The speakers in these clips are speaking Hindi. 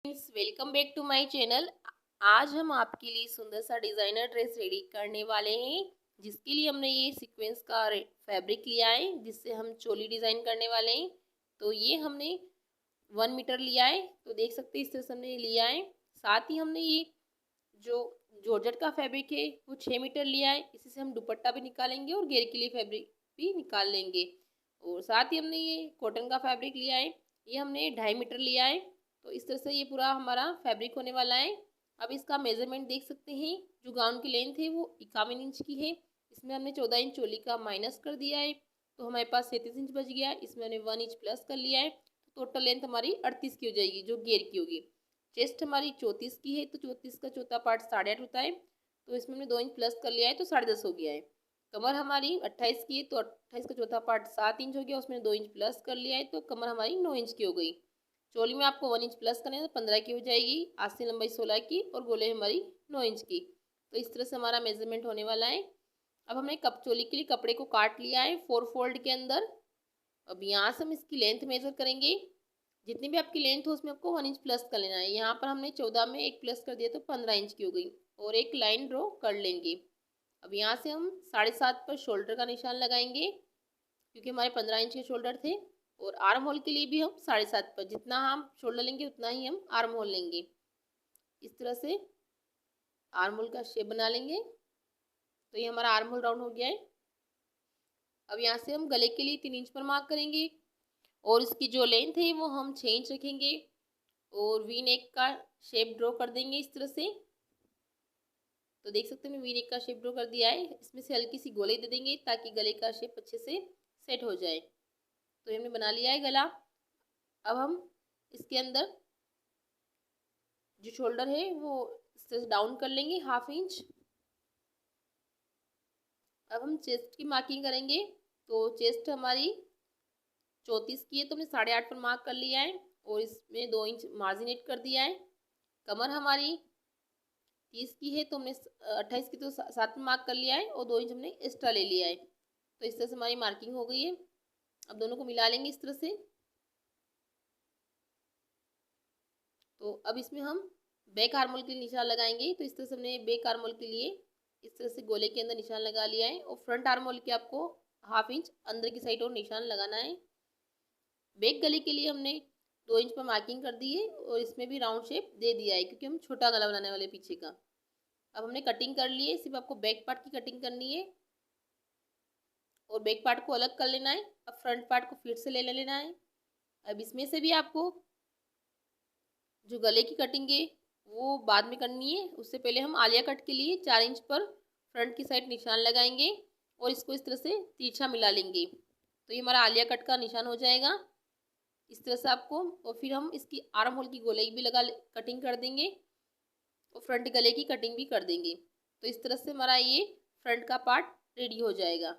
Welcome back to my channel. आज हम आपके लिए सुंदर सा डिज़ाइनर ड्रेस रेडी करने वाले हैं, जिसके लिए हमने ये सीक्वेंस का फैब्रिक लिया है, जिससे हम चोली डिज़ाइन करने वाले हैं। तो ये हमने 1 मीटर लिया है, तो देख सकते हैं इस तरह से हमने लिया है। साथ ही हमने ये जो जॉर्जेट का फैब्रिक है वो 6 मीटर लिया है। इसी से हम दुपट्टा भी निकालेंगे और घेर के लिए फैब्रिक भी निकाल लेंगे। और साथ ही हमने ये कॉटन का फैब्रिक लिया है, ये हमने 2.5 मीटर लिया है। तो इस तरह से ये पूरा हमारा फैब्रिक होने वाला है। अब इसका मेजरमेंट देख सकते हैं। जो गाउन की लेंथ है वो 51 इंच की है। इसमें हमने 14 इंच चोली का माइनस कर दिया है, तो हमारे पास 37 इंच बच गया। इसमें हमने 1 इंच प्लस कर लिया है, तो टोटल लेंथ हमारी 38 की हो जाएगी, जो घेर की होगी। चेस्ट हमारी 34 की है, तो 34 का चौथा पार्ट 8.5 होता है, तो इसमें हमने 2 इंच प्लस कर लिया है, तो 10.5 हो गया है। कमर हमारी 28 की है, तो 28 का चौथा पार्ट 7 इंच हो गया, उसमें 2 इंच प्लस कर लिया है, तो कमर हमारी 9 इंच की हो गई। चोली में आपको 1 इंच प्लस करना है, तो 15 की हो जाएगी। आस्तीन लंबाई 16 की और गोले हमारी 9 इंच की। तो इस तरह से हमारा मेजरमेंट होने वाला है। अब हमने कप चोली के लिए कपड़े को काट लिया है 4 फोल्ड के अंदर। अब यहाँ से हम इसकी लेंथ मेजर करेंगे। जितनी भी आपकी लेंथ हो उसमें आपको 1 इंच प्लस कर लेना है। यहाँ पर हमने 14 में 1 प्लस कर दिया, तो 15 इंच की हो गई। और एक लाइन ड्रॉ कर लेंगे। अब यहाँ से हम 7.5 पर शोल्डर का निशान लगाएंगे, क्योंकि हमारे 15 इंच के शोल्डर थे। और आर्म होल के लिए भी हम 7.5 पर, जितना हम शोल्डर लेंगे उतना ही हम आर्म होल लेंगे। इस तरह से आर्म होल का शेप बना लेंगे। तो ये हमारा आर्म होल राउंड हो गया है। अब यहाँ से हम गले के लिए 3 इंच पर मार्क करेंगे, और इसकी जो लेंथ है वो हम 6 इंच रखेंगे। और वी नेक का शेप ड्रॉ कर देंगे इस तरह से। तो देख सकते हैं वी नेक का शेप ड्रॉ कर दिया है। इसमें से हल्की सी गोलाई दे देंगे, ताकि गले का शेप अच्छे से सेट हो जाए। तो हमने बना लिया है गला। अब हम इसके अंदर जो शोल्डर है वो इस तरह से डाउन कर लेंगे 1/2 इंच। अब हम चेस्ट की मार्किंग करेंगे। तो चेस्ट हमारी 34 की है, तो हमने 8.5 पर मार्क कर लिया है, और इसमें 2 इंच मार्जिनेट कर दिया है। कमर हमारी 30 की है, तो हमने 28 की तो 7 में मार्क कर लिया है, और 2 इंच हमने एक्स्ट्रा ले लिया है। तो इस तरह से हमारी मार्किंग हो गई है। अब दोनों को मिला लेंगे इस तरह से। तो अब इसमें हम बैक आर्म होल के लिए निशान लगाएंगे। तो इस तरह से हमने बैक आर्म होल के लिए इस तरह से गोले के अंदर निशान लगा लिया है, और फ्रंट आर्म होल के आपको 1/2 इंच अंदर की साइड और निशान लगाना है। बैक गले के लिए हमने 2 इंच पर मार्किंग कर दी है, और इसमें भी राउंड शेप दे दिया है, क्योंकि हम छोटा गला बनाने वाले पीछे का। अब हमने कटिंग कर ली है, सिर्फ आपको बैक पार्ट की कटिंग करनी है, और बैक पार्ट को अलग कर लेना है। अब फ्रंट पार्ट को फिर से ले लेना है। अब इसमें से भी आपको जो गले की कटिंग है वो बाद में करनी है। उससे पहले हम आलिया कट के लिए 4 इंच पर फ्रंट की साइड निशान लगाएंगे, और इसको इस तरह से तिरछा मिला लेंगे। तो ये हमारा आलिया कट का निशान हो जाएगा इस तरह से आपको। और फिर हम इसकी आर्म होल की गोलाई भी कटिंग कर देंगे, और फ्रंट गले की कटिंग भी कर देंगे। तो इस तरह से हमारा ये फ्रंट का पार्ट रेडी हो जाएगा।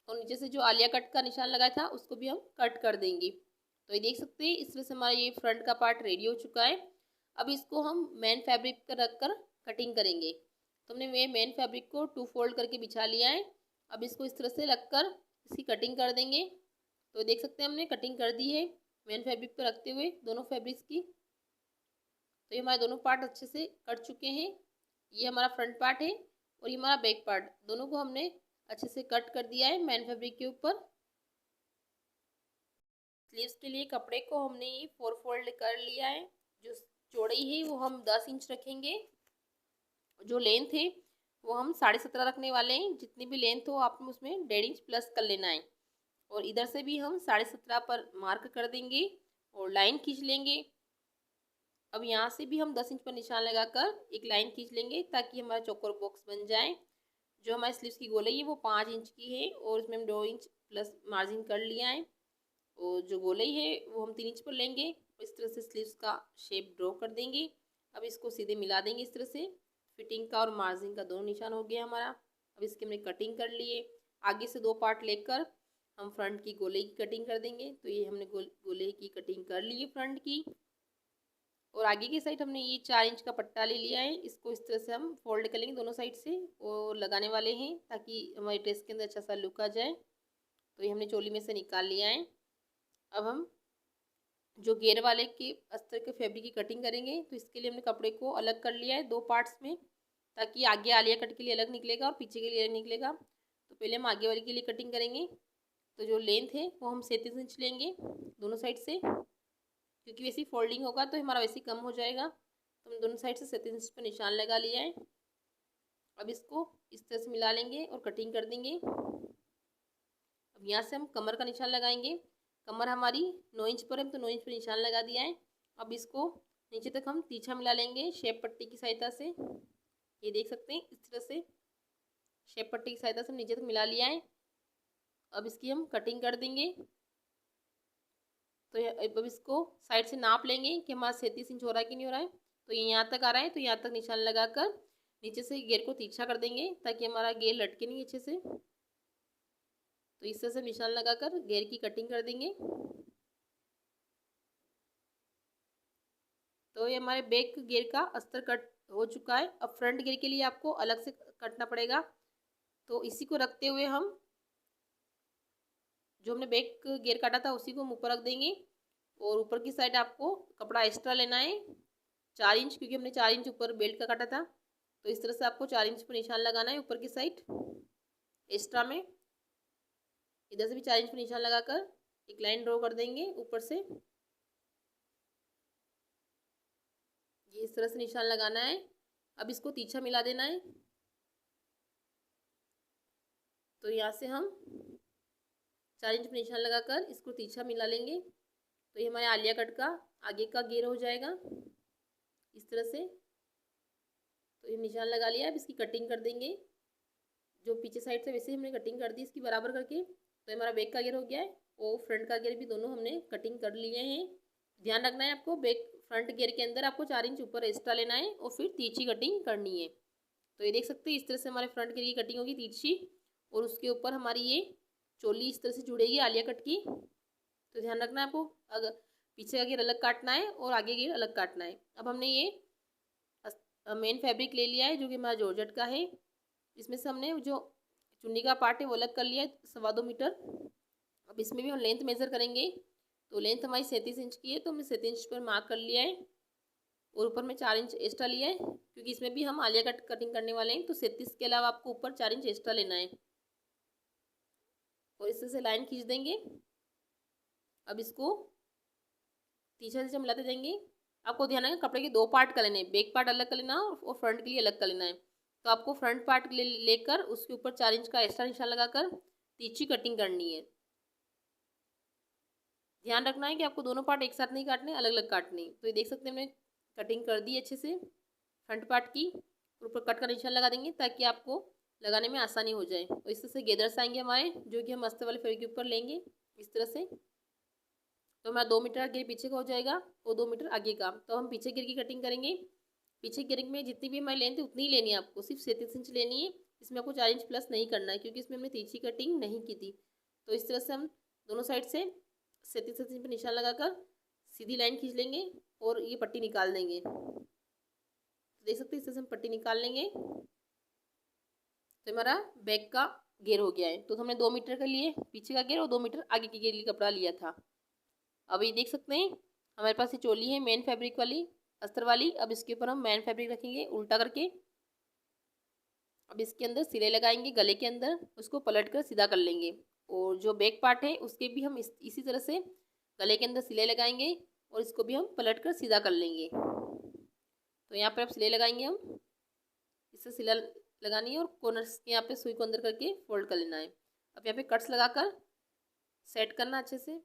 और नीचे से जो आलिया कट का निशान लगाया था उसको भी हम कट कर देंगे। तो ये देख सकते हैं इस तरह से हमारा ये फ्रंट का पार्ट रेडी हो चुका है। अब इसको हम मेन फैब्रिक पर रख कर कटिंग करेंगे। तो हमने ये मेन फैब्रिक को 2 फोल्ड करके बिछा लिया है। अब इसको इस तरह से रख कर इसकी कटिंग कर देंगे। तो देख सकते हैं हमने कटिंग कर दी है मेन फैब्रिक पर रखते हुए दोनों फैब्रिक्स की। तो ये हमारे दोनों पार्ट अच्छे से कट चुके हैं। ये हमारा फ्रंट पार्ट है, और ये हमारा बैक पार्ट, दोनों को हमने अच्छे से कट कर दिया है मेन फैब्रिक के ऊपर। स्लीव्स के लिए कपड़े को हमने ये 4 फोल्ड कर लिया है। जो चौड़ाई है वो हम 10 इंच रखेंगे। जो लेंथ है वो हम 17.5 रखने वाले हैं। जितनी भी लेंथ हो आप उसमें 1.5 इंच प्लस कर लेना है। और इधर से भी हम 17.5 पर मार्क कर देंगे, और लाइन खींच लेंगे। अब यहाँ से भी हम 10 इंच पर निशान लगाकर एक लाइन खींच लेंगे, ताकि हमारा चौकोर बॉक्स बन जाए। जो हमारी स्लीव्स की गोलाई है वो 5 इंच की है, और उसमें हम 2 इंच प्लस मार्जिन कर लिया है। और जो गोलाई है वो हम 3 इंच पर लेंगे, और इस तरह से स्लीव्स का शेप ड्रॉ कर देंगे। अब इसको सीधे मिला देंगे इस तरह से। फिटिंग का और मार्जिन का दोनों निशान हो गया हमारा। अब इसकी हमने कटिंग कर लिए। आगे से 2 पार्ट लेकर हम फ्रंट की गोले की कटिंग कर देंगे। तो ये हमने गोले की कटिंग कर ली है फ्रंट की। और आगे की साइड हमने ये 4 इंच का पट्टा ले लिया है। इसको इस तरह से हम फोल्ड कर लेंगे दोनों साइड से, और लगाने वाले हैं, ताकि हमारी ड्रेस के अंदर अच्छा सा लुक आ जाए। तो ये हमने चोली में से निकाल लिया है। अब हम जो घेर वाले के अस्तर के फैब्रिक की कटिंग करेंगे। तो इसके लिए हमने कपड़े को अलग कर लिया है 2 पार्ट्स में, ताकि आगे आलिया कट के लिए अलग निकलेगा और पीछे के लिए अलग निकलेगा। तो पहले हम आगे वाले के लिए कटिंग करेंगे। तो जो लेंथ है वो हम 37 इंच लेंगे दोनों साइड से, क्योंकि वैसे ही फोल्डिंग होगा तो हमारा वैसे ही कम हो जाएगा। तो हम दोनों साइड से 37 इंच पर निशान लगा लिया है। अब इसको इस तरह से मिला लेंगे और कटिंग कर देंगे। अब यहाँ से हम कमर का निशान लगाएंगे। कमर हमारी 9 इंच पर है, तो 9 इंच पर निशान लगा दिया है। अब इसको नीचे तक हम तिरछा मिला लेंगे शेप पट्टी की सहायता से। ये देख सकते हैं इस तरह से शेप पट्टी की सहायता से नीचे तक मिला लिया है। अब इसकी हम कटिंग कर देंगे। तो अब इसको साइड से नाप लेंगे कि हमारा 37 इंच हो रहा है कि नहीं हो रहा है। तो ये यहाँ तक आ रहा है, तो यहाँ तक निशान लगाकर नीचे से घेर को तिरछा कर देंगे, ताकि हमारा घेर लटके नहीं अच्छे से। तो इस तरह से निशान लगाकर घेर की कटिंग कर देंगे। तो ये हमारे बैक घेर का अस्तर कट हो चुका है। अब फ्रंट घेर के लिए आपको अलग से कटना पड़ेगा। तो इसी को रखते हुए हम जो हमने बैक घेर काटा था उसी को हम ऊपर रख देंगे, और ऊपर की साइड आपको कपड़ा एक्स्ट्रा लेना है 4 इंच, क्योंकि हमने 4 इंच ऊपर बेल्ट का काटा था। तो इस तरह से आपको 4 इंच पर निशान लगाना है ऊपर की साइड एक्स्ट्रा में। इधर से भी 4 इंच पर निशान लगाकर एक लाइन ड्रॉ कर देंगे ऊपर से। ये इस तरह से निशान लगाना है। अब इसको तिरछा मिला देना है। तो यहाँ से हम 4 इंच पर निशान लगाकर इसको तिरछा मिला लेंगे। तो ये हमारे आलिया कट का आगे का घेर हो जाएगा इस तरह से। तो ये निशान लगा लिया। अब इसकी कटिंग कर देंगे। जो पीछे साइड से वैसे हमने कटिंग कर दी इसकी बराबर करके। तो हमारा बैक का घेर हो गया है और फ्रंट का घेर भी दोनों हमने कटिंग कर लिए हैं। ध्यान रखना है आपको, बैक फ्रंट घेर के अंदर आपको 4 इंच ऊपर एक्स्ट्रा लेना है और फिर तिरछी कटिंग करनी है। तो ये देख सकते हैं इस तरह से हमारे फ्रंट घेर की कटिंग होगी तिरछी, और उसके ऊपर हमारी ये चोली इस तरह से जुड़ेगी आलिया कट की। तो ध्यान रखना है आपको, अगर पीछे का घेर अलग काटना है और आगे घेर अलग काटना है। अब हमने ये मेन फैब्रिक ले लिया है जो कि हमारा जॉर्जेट का है। इसमें से हमने जो चुन्नी का पार्ट है वो अलग कर लिया है 2.25 मीटर। अब इसमें भी हम लेंथ मेज़र करेंगे। तो लेंथ हमारी 37 इंच की है, तो हमने 37 इंच पर मार्क कर लिया है, और ऊपर में 4 इंच एक्स्ट्रा लिया है, क्योंकि इसमें भी हम आलिया कट कटिंग करने वाले हैं। तो 37 के अलावा आपको ऊपर 4 इंच एक्स्ट्रा लेना है, और इस तरह से लाइन खींच देंगे। अब इसको तिरछा से मिलाते जाएंगे। आपको ध्यान है कपड़े के 2 पार्ट कर लेने हैं, बैक पार्ट अलग कर लेना और फ्रंट के लिए अलग कर लेना है। तो आपको फ्रंट पार्ट लेकर उसके ऊपर 4 इंच का एक्स्ट्रा निशान लगाकर तिरछी कटिंग करनी है। ध्यान रखना है कि आपको दोनों पार्ट एक साथ नहीं काटने, अलग अलग काटने। तो ये देख सकते हैं हमने कटिंग कर दी अच्छे से फ्रंट पार्ट की, और ऊपर कट का निशान लगा देंगे ताकि आपको लगाने में आसानी हो जाए। और इस तरह से गेदर्स आएंगे हमारे, जो कि हम अस्तर वाले फैब्रिक के ऊपर लेंगे इस तरह से। तो हमारा 2 मीटर घेर पीछे का हो जाएगा और 2 मीटर आगे का। तो हम पीछे घेर की कटिंग करेंगे। पीछे घेर में जितनी भी हमारी लेंथ है उतनी ही लेनी है आपको, सिर्फ 37 इंच लेनी है। इसमें आपको 4 इंच प्लस नहीं करना है, क्योंकि इसमें हमने तिरछी कटिंग नहीं की थी। तो इस तरह से हम दोनों साइड से 37 इंच पर निशान लगाकर सीधी लाइन खींच लेंगे और ये पट्टी निकाल देंगे। तो देख सकते हैं इस तरह से हम पट्टी निकाल लेंगे। तो हमारा बैक का घेर हो गया है। तो हमने 2 मीटर का लिए पीछे का घेर और 2 मीटर आगे के घेर लिए कपड़ा लिया था। अब ये देख सकते हैं हमारे पास ये चोली है मेन फैब्रिक वाली, अस्तर वाली। अब इसके ऊपर हम मेन फैब्रिक रखेंगे उल्टा करके। अब इसके अंदर सिले लगाएंगे गले के अंदर, उसको पलट कर सीधा कर लेंगे। और जो बैक पार्ट है उसके भी हम इसी तरह से गले के अंदर सिले लगाएंगे, और इसको भी हम पलट कर सीधा कर लेंगे। तो यहाँ पर अब सिले लगाएंगे हम, इससे सिला लगानी है और कॉर्नर्स के यहाँ पे सुई को अंदर करके फोल्ड कर लेना है। अब यहाँ पे कट्स लगाकर सेट करना अच्छे से,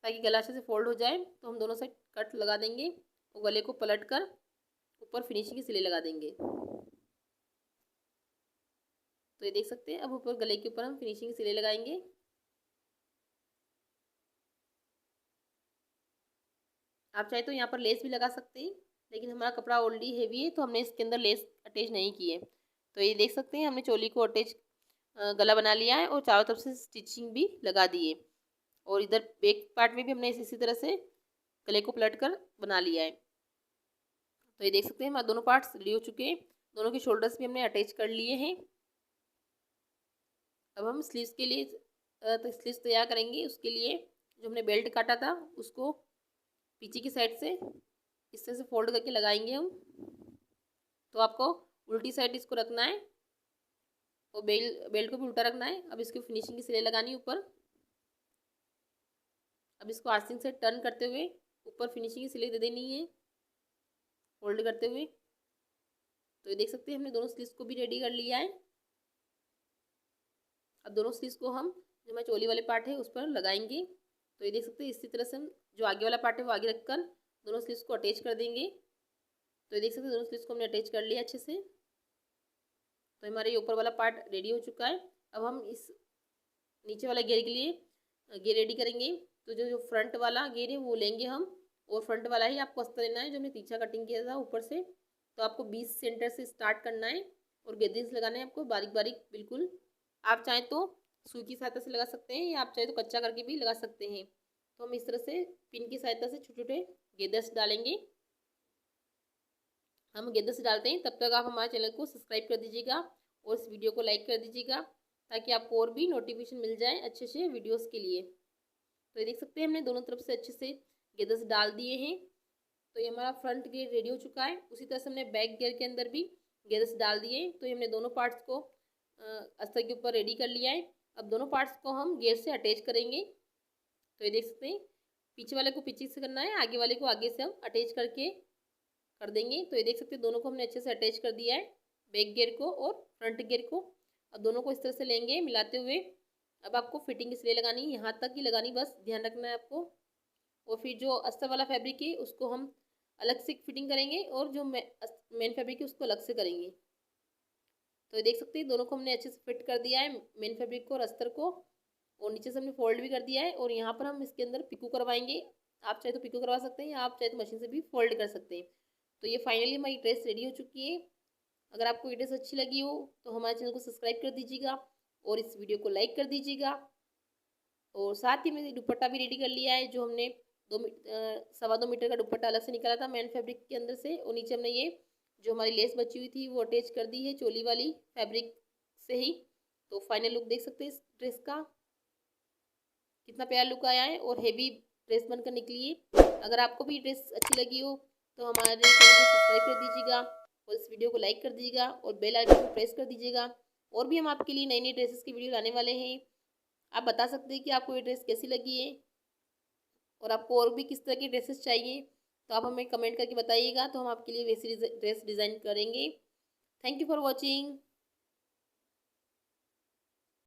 ताकि गला अच्छे से फोल्ड हो जाए। तो हम दोनों साइड कट लगा देंगे और गले को पलट कर ऊपर फिनिशिंग की सिले लगा देंगे। तो ये देख सकते हैं अब ऊपर गले के ऊपर हम फिनिशिंग की सिले लगाएंगे। आप चाहे तो यहाँ पर लेस भी लगा सकते हैं, लेकिन हमारा कपड़ा ऑलरेडी हेवी है तो हमने इसके अंदर लेस अटैच नहीं की है। तो ये देख सकते हैं हमने चोली को अटैच गला बना लिया है और चारों तरफ से स्टिचिंग भी लगा दी है। और इधर बैक पार्ट में भी हमने इसी तरह से गले को पलट कर बना लिया है। तो ये देख सकते हैं हमारे दोनों पार्ट्स रेडी हो चुके हैं। दोनों के शोल्डर्स भी हमने अटैच कर लिए हैं। अब हम स्लीव्स के लिए तो स्लीव्स तैयार करेंगे। उसके लिए जो हमने बेल्ट काटा था उसको पीछे की साइड से इस तरह से फोल्ड करके लगाएंगे हम। तो आपको उल्टी साइड इसको रखना है और बेल्ट को भी उल्टा रखना है। अब इसकी फिनिशिंग की सिलाई लगानी है ऊपर। अब इसको आर्चिंग से टर्न करते हुए ऊपर फिनिशिंग की सिलाई दे देनी है फोल्ड करते हुए। तो ये देख सकते हैं हमने दोनों स्लीव्स को भी रेडी कर लिया है। अब दोनों स्लीव्स को हम जो हमारे चोली वाले पार्ट है उस पर लगाएंगे। तो ये देख सकते हैं इसी तरह से हम जो आगे वाला पार्ट है वो आगे रखकर दोनों स्लीव्स को अटैच कर देंगे। तो ये देख सकते हैं दोनों स्लीव्स को हमने अटैच कर लिया अच्छे से। तो हमारे ये ऊपर वाला पार्ट रेडी हो चुका है। अब हम इस नीचे वाला घेर के लिए घेर रेडी करेंगे। तो जो फ्रंट वाला घेर है वो लेंगे हम, और फ्रंट वाला ही आपको अस्तर लेना है जो हमने तीछा कटिंग किया था ऊपर से। तो आपको 20 सेंटर से स्टार्ट करना है और गेदिंग्स लगाने हैं आपको बारीक बारीक बिल्कुल। आप चाहें तो सुई की सहायता से लगा सकते हैं या आप चाहे तो कच्चा करके भी लगा सकते हैं। तो हम इस तरह से पिन की सहायता से छोटे छोटे गेदर्स डालेंगे। हम गेदर्स डालते हैं तब तक आप हमारे चैनल को सब्सक्राइब कर दीजिएगा और इस वीडियो को लाइक कर दीजिएगा ताकि आपको और भी नोटिफिकेशन मिल जाए अच्छे से वीडियोस के लिए। तो ये देख सकते हैं हमने दोनों तरफ से अच्छे से गेदर्स डाल दिए हैं। तो ये हमारा फ्रंट गेयर रेडी हो चुका है। उसी तरह से हमने बैक गेयर के अंदर भी गेदर्स डाल दिए। तो ये हमने दोनों पार्ट्स को अस्तर के ऊपर रेडी कर लिया है। अब दोनों पार्ट्स को हम गेयर से अटैच करेंगे। तो ये देख सकते हैं पीछे वाले को पीछे से करना है, आगे वाले को आगे से हम अटैच करके कर देंगे। तो ये देख सकते हैं दोनों को हमने अच्छे से अटैच कर दिया है, बैक गियर को और फ्रंट गियर को। अब दोनों को इस तरह से लेंगे मिलाते हुए। अब आपको फिटिंग की सिलाई लगानी है, यहाँ तक ही लगानी, बस ध्यान रखना है आपको। और फिर जो अस्तर वाला फैब्रिक है उसको हम अलग से फिटिंग करेंगे और जो मेन फैब्रिक है उसको अलग से करेंगे। तो ये देख सकते हैं दोनों को हमने अच्छे से फिट कर दिया है, मेन फैब्रिक को और अस्तर को, और नीचे से हमने फोल्ड भी कर दिया है। और यहाँ पर हम इसके अंदर पिको करवाएंगे। आप चाहे तो पिको करवा सकते हैं या आप चाहे तो मशीन से भी फोल्ड कर सकते हैं। तो ये फाइनली हमारी ड्रेस रेडी हो चुकी है। अगर आपको ये ड्रेस अच्छी लगी हो तो हमारे चैनल को सब्सक्राइब कर दीजिएगा और इस वीडियो को लाइक कर दीजिएगा। और साथ ही मैंने दुपट्टा भी रेडी कर लिया है जो हमने 2.25 मीटर का दुपट्टा अलग से निकाला था मेन फैब्रिक के अंदर से, और नीचे हमने ये जो हमारी लेस बची हुई थी वो अटैच कर दी है चोली वाली फैब्रिक से ही। तो फाइनल लुक देख सकते हैं इस ड्रेस का, कितना प्यारा लुक आया है और हेवी ड्रेस बनकर निकली है। अगर आपको भी ड्रेस अच्छी लगी हो तो हमारे चैनल को सब्सक्राइब कर दीजिएगा और इस वीडियो को लाइक कर दीजिएगा और बेल आइकन को प्रेस कर दीजिएगा। और भी हम आपके लिए नई नई ड्रेसेस की वीडियो लाने वाले हैं। आप बता सकते हैं कि आपको ये ड्रेस कैसी लगी है और आपको और भी किस तरह की ड्रेसेस चाहिए, तो आप हमें कमेंट करके बताइएगा, तो हम आपके लिए वैसी ड्रेस डिज़ाइन करेंगे। Thank you for watching.